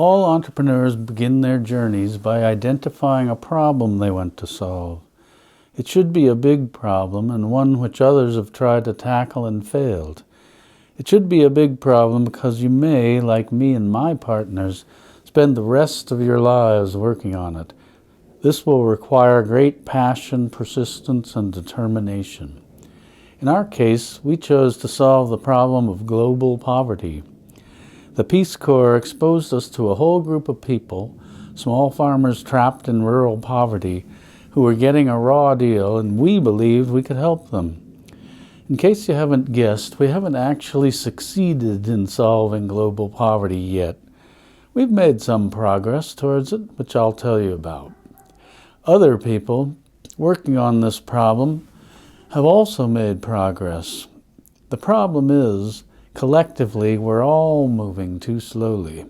All entrepreneurs begin their journeys by identifying a problem they want to solve. It should be a big problem and one which others have tried to tackle and failed. It should be a big problem because you may, like me and my partners, spend the rest of your lives working on it. This will require great passion, persistence, and determination. In our case, we chose to solve the problem of global poverty. The Peace Corps exposed us to a whole group of people, small farmers trapped in rural poverty, who were getting a raw deal, and we believed we could help them. In case you haven't guessed, we haven't actually succeeded in solving global poverty yet. We've made some progress towards it, which I'll tell you about. Other people working on this problem have also made progress. The problem is, collectively, we're all moving too slowly.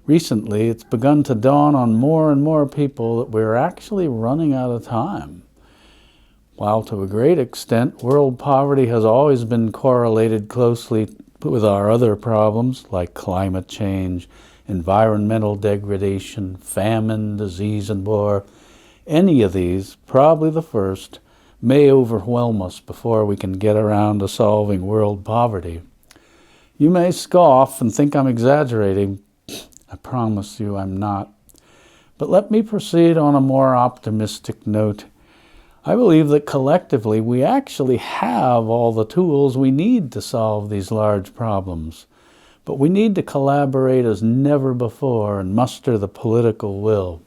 Recently, it's begun to dawn on more and more people that we're actually running out of time. While to a great extent, world poverty has always been correlated closely with our other problems like climate change, environmental degradation, famine, disease, and war, any of these, probably the first, may overwhelm us before we can get around to solving world poverty. You may scoff and think I'm exaggerating. I promise you I'm not. But let me proceed on a more optimistic note. I believe that collectively we actually have all the tools we need to solve these large problems. But we need to collaborate as never before and muster the political will.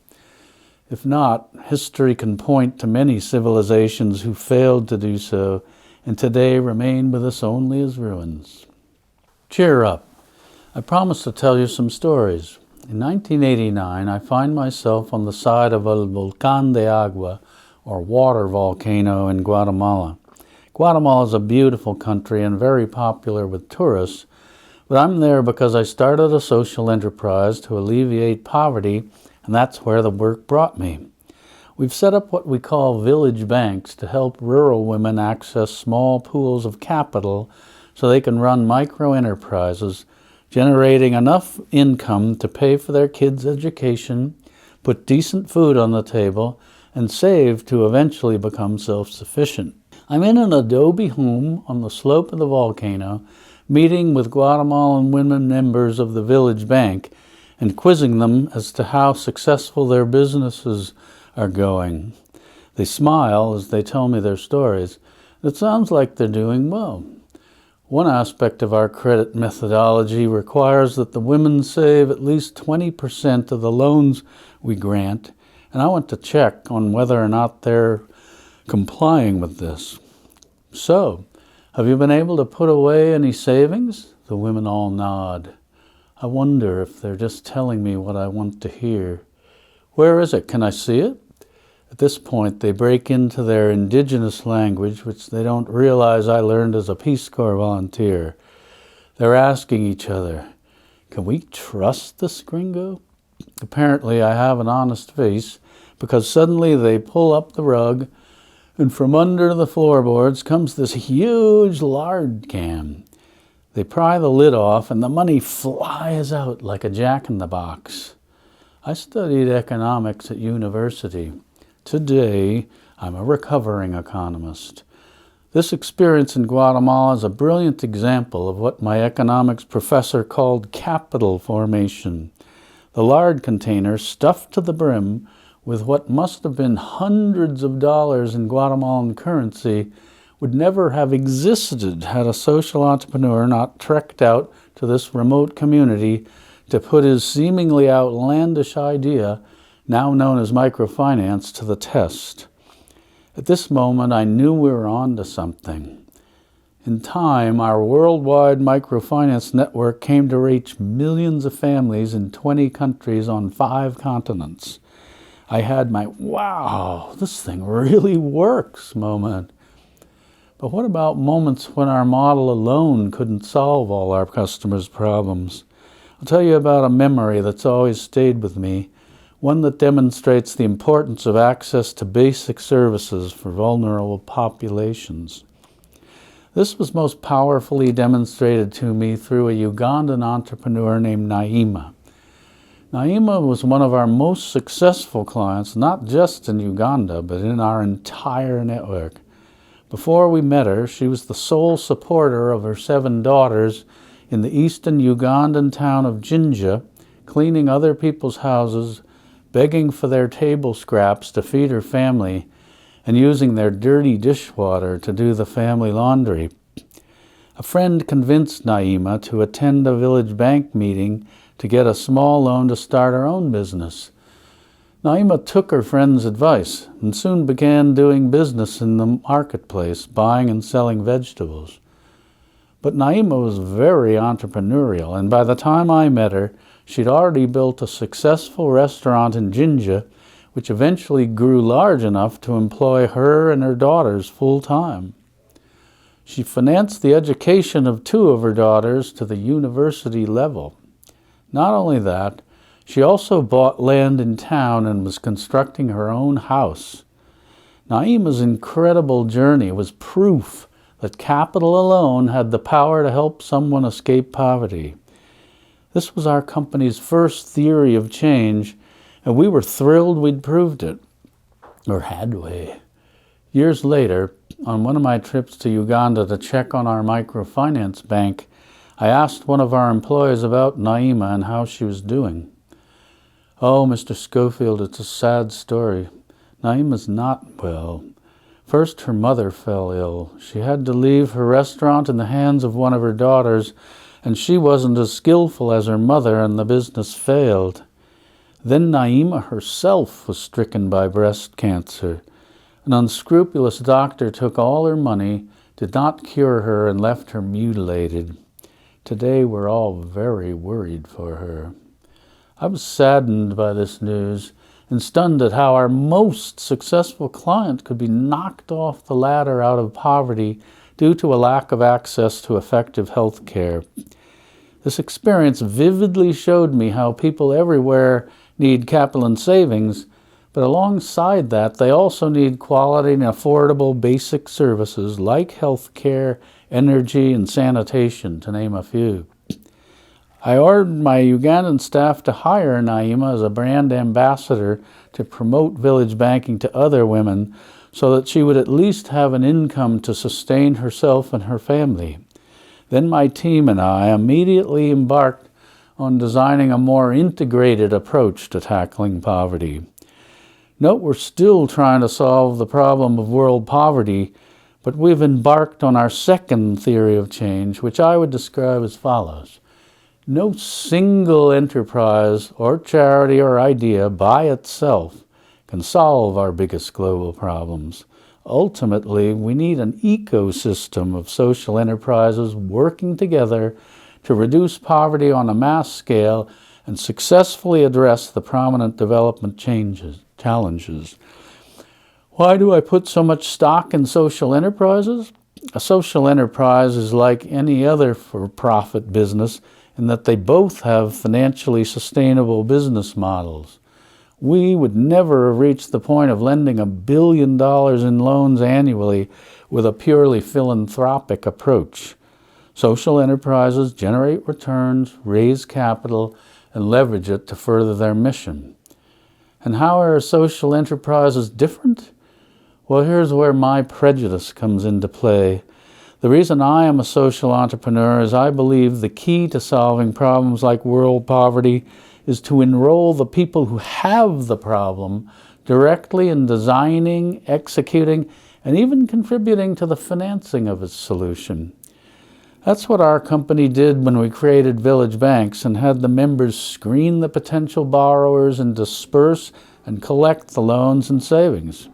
If not, history can point to many civilizations who failed to do so and today remain with us only as ruins. Cheer up. I promise to tell you some stories. In 1989, I find myself on the side of El Volcán de Agua, or water volcano, in Guatemala. Guatemala is a beautiful country and very popular with tourists, but I'm there because I started a social enterprise to alleviate poverty, and that's where the work brought me. We've set up what we call village banks to help rural women access small pools of capital so they can run micro-enterprises, generating enough income to pay for their kids' education, put decent food on the table, and save to eventually become self-sufficient. I'm in an adobe home on the slope of the volcano, meeting with Guatemalan women members of the village bank and quizzing them as to how successful their businesses are going. They smile as they tell me their stories. It sounds like they're doing well. One aspect of our credit methodology requires that the women save at least 20% of the loans we grant, and I want to check on whether or not they're complying with this. So, have you been able to put away any savings? The women all nod. I wonder if they're just telling me what I want to hear. Where is it? Can I see it? At this point, they break into their indigenous language, which they don't realize I learned as a Peace Corps volunteer. They're asking each other, can we trust this gringo? Apparently, I have an honest face, because suddenly they pull up the rug, and from under the floorboards comes this huge lard can. They pry the lid off, and the money flies out like a jack-in-the-box. I studied economics at university. Today, I'm a recovering economist. This experience in Guatemala is a brilliant example of what my economics professor called capital formation. The lard container stuffed to the brim with what must have been hundreds of dollars in Guatemalan currency would never have existed had a social entrepreneur not trekked out to this remote community to put his seemingly outlandish idea, now known as microfinance, to the test. At this moment, I knew we were on to something. In time, our worldwide microfinance network came to reach millions of families in 20 countries on 5 continents. I had my, wow, this thing really works moment. But what about moments when our model alone couldn't solve all our customers' problems? I'll tell you about a memory that's always stayed with me, one that demonstrates the importance of access to basic services for vulnerable populations. This was most powerfully demonstrated to me through a Ugandan entrepreneur named Naima. Naima was one of our most successful clients, not just in Uganda, but in our entire network. Before we met her, she was the sole supporter of her 7 daughters in the eastern Ugandan town of Jinja, cleaning other people's houses, begging for their table scraps to feed her family, and using their dirty dishwater to do the family laundry. A friend convinced Naima to attend a village bank meeting to get a small loan to start her own business. Naima took her friend's advice and soon began doing business in the marketplace, buying and selling vegetables. But Naima was very entrepreneurial, and by the time I met her, she'd already built a successful restaurant in Jinja, which eventually grew large enough to employ her and her daughters full-time. She financed the education of 2 of her daughters to the university level. Not only that, she also bought land in town and was constructing her own house. Naima's incredible journey was proof that capital alone had the power to help someone escape poverty. This was our company's first theory of change, and we were thrilled we'd proved it. Or had we? Years later, on one of my trips to Uganda to check on our microfinance bank, I asked one of our employees about Naima and how she was doing. "Oh, Mr. Scofield, it's a sad story. Naima's not well. First, her mother fell ill. She had to leave her restaurant in the hands of one of her daughters, and she wasn't as skillful as her mother, and the business failed. Then Naima herself was stricken by breast cancer. An unscrupulous doctor took all her money, did not cure her, and left her mutilated. Today we're all very worried for her." I was saddened by this news and stunned at how our most successful client could be knocked off the ladder out of poverty due to a lack of access to effective health care. This experience vividly showed me how people everywhere need capital and savings, but alongside that, they also need quality and affordable basic services like health care, energy, and sanitation, to name a few. I ordered my Ugandan staff to hire Naima as a brand ambassador to promote village banking to other women so that she would at least have an income to sustain herself and her family. Then my team and I immediately embarked on designing a more integrated approach to tackling poverty. Note we're still trying to solve the problem of world poverty, but we've embarked on our second theory of change, which I would describe as follows. No single enterprise or charity or idea by itself can solve our biggest global problems. Ultimately, we need an ecosystem of social enterprises working together to reduce poverty on a mass scale and successfully address the prominent development challenges. Why do I put so much stock in social enterprises? A social enterprise is like any other for-profit business in that they both have financially sustainable business models. We would never have reached the point of lending $1 billion in loans annually with a purely philanthropic approach. Social enterprises generate returns, raise capital, and leverage it to further their mission. And how are social enterprises different? Well, here's where my prejudice comes into play. The reason I am a social entrepreneur is I believe the key to solving problems like world poverty is to enroll the people who have the problem directly in designing, executing, and even contributing to the financing of its solution. That's what our company did when we created Village Banks and had the members screen the potential borrowers and disperse and collect the loans and savings.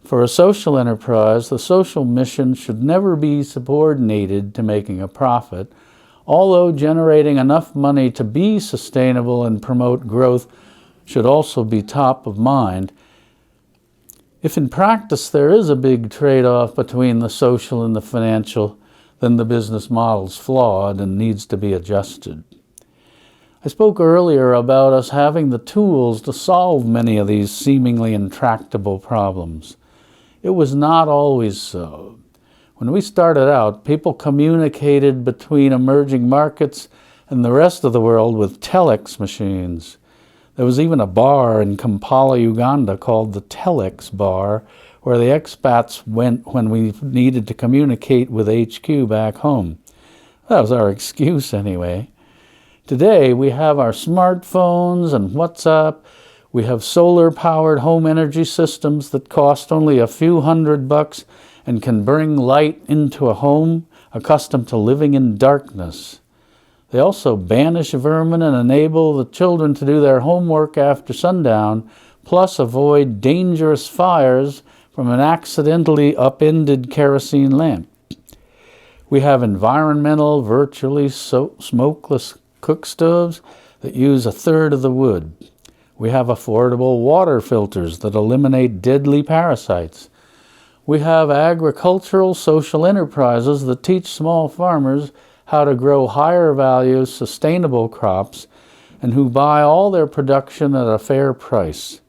For a social enterprise, the social mission should never be subordinated to making a profit, although generating enough money to be sustainable and promote growth should also be top of mind. If in practice there is a big trade-off between the social and the financial, then the business model's flawed and needs to be adjusted. I spoke earlier about us having the tools to solve many of these seemingly intractable problems. It was not always so. When we started out, people communicated between emerging markets and the rest of the world with telex machines. There was even a bar in Kampala, Uganda called the TEDx bar, where the expats went when we needed to communicate with HQ back home. That was our excuse anyway. Today we have our smartphones and WhatsApp. We have solar-powered home energy systems that cost only a few $100 and can bring light into a home accustomed to living in darkness. They also banish vermin and enable the children to do their homework after sundown, plus avoid dangerous fires from an accidentally upended kerosene lamp. We have environmental, virtually smokeless cook stoves that use a third of the wood. We have affordable water filters that eliminate deadly parasites. We have agricultural social enterprises that teach small farmers how to grow higher value, sustainable crops, and who buy all their production at a fair price.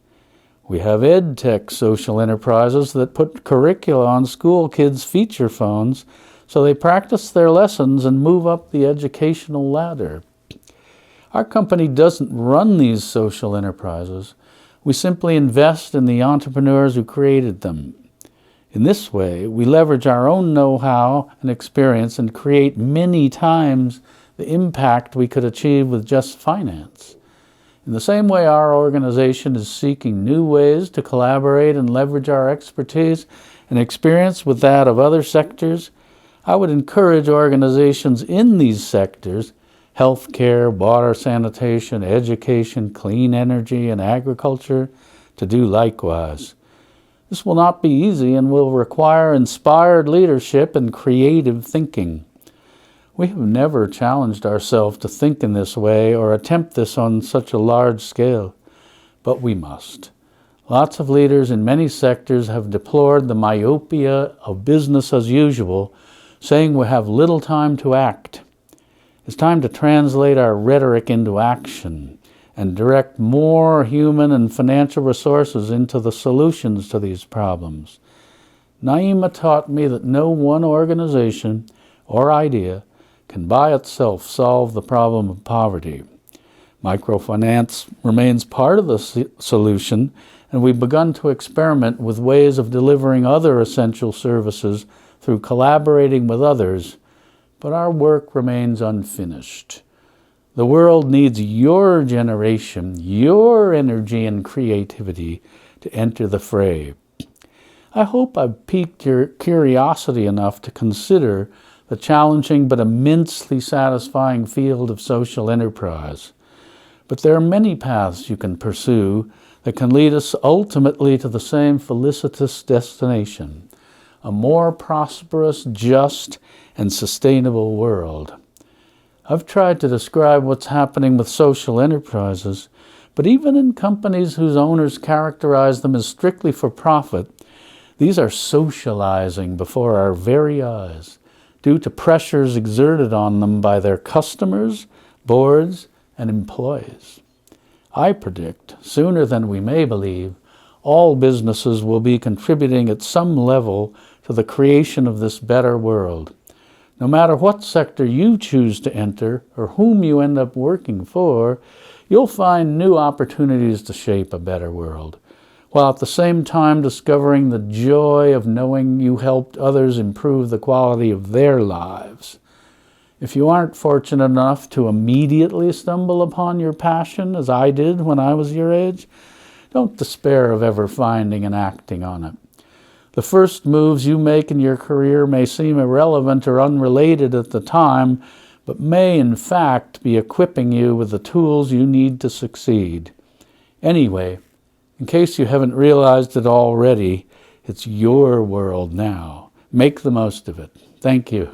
We have ed-tech social enterprises that put curricula on school kids' feature phones so they practice their lessons and move up the educational ladder. Our company doesn't run these social enterprises. We simply invest in the entrepreneurs who created them. In this way, we leverage our own know-how and experience and create many times the impact we could achieve with just finance. In the same way, our organization is seeking new ways to collaborate and leverage our expertise and experience with that of other sectors. I would encourage organizations in these sectors, healthcare, water sanitation, education, clean energy, and agriculture, to do likewise. This will not be easy and will require inspired leadership and creative thinking. We have never challenged ourselves to think in this way or attempt this on such a large scale, but we must. Lots of leaders in many sectors have deplored the myopia of business as usual, saying we have little time to act. It's time to translate our rhetoric into action and direct more human and financial resources into the solutions to these problems. Naomis taught me that no one organization or idea can by itself solve the problem of poverty. Microfinance remains part of the solution, and we've begun to experiment with ways of delivering other essential services through collaborating with others, but our work remains unfinished. The world needs your generation, your energy and creativity to enter the fray. I hope I've piqued your curiosity enough to consider the challenging but immensely satisfying field of social enterprise. But there are many paths you can pursue that can lead us ultimately to the same felicitous destination, a more prosperous, just, and sustainable world. I've tried to describe what's happening with social enterprises, but even in companies whose owners characterize them as strictly for profit, these are socializing before our very eyes due to pressures exerted on them by their customers, boards, and employees. I predict, sooner than we may believe, all businesses will be contributing at some level to the creation of this better world. No matter what sector you choose to enter or whom you end up working for, you'll find new opportunities to shape a better world, while at the same time discovering the joy of knowing you helped others improve the quality of their lives. If you aren't fortunate enough to immediately stumble upon your passion, as I did when I was your age, don't despair of ever finding and acting on it. The first moves you make in your career may seem irrelevant or unrelated at the time, but may in fact be equipping you with the tools you need to succeed. Anyway, in case you haven't realized it already, it's your world now. Make the most of it. Thank you.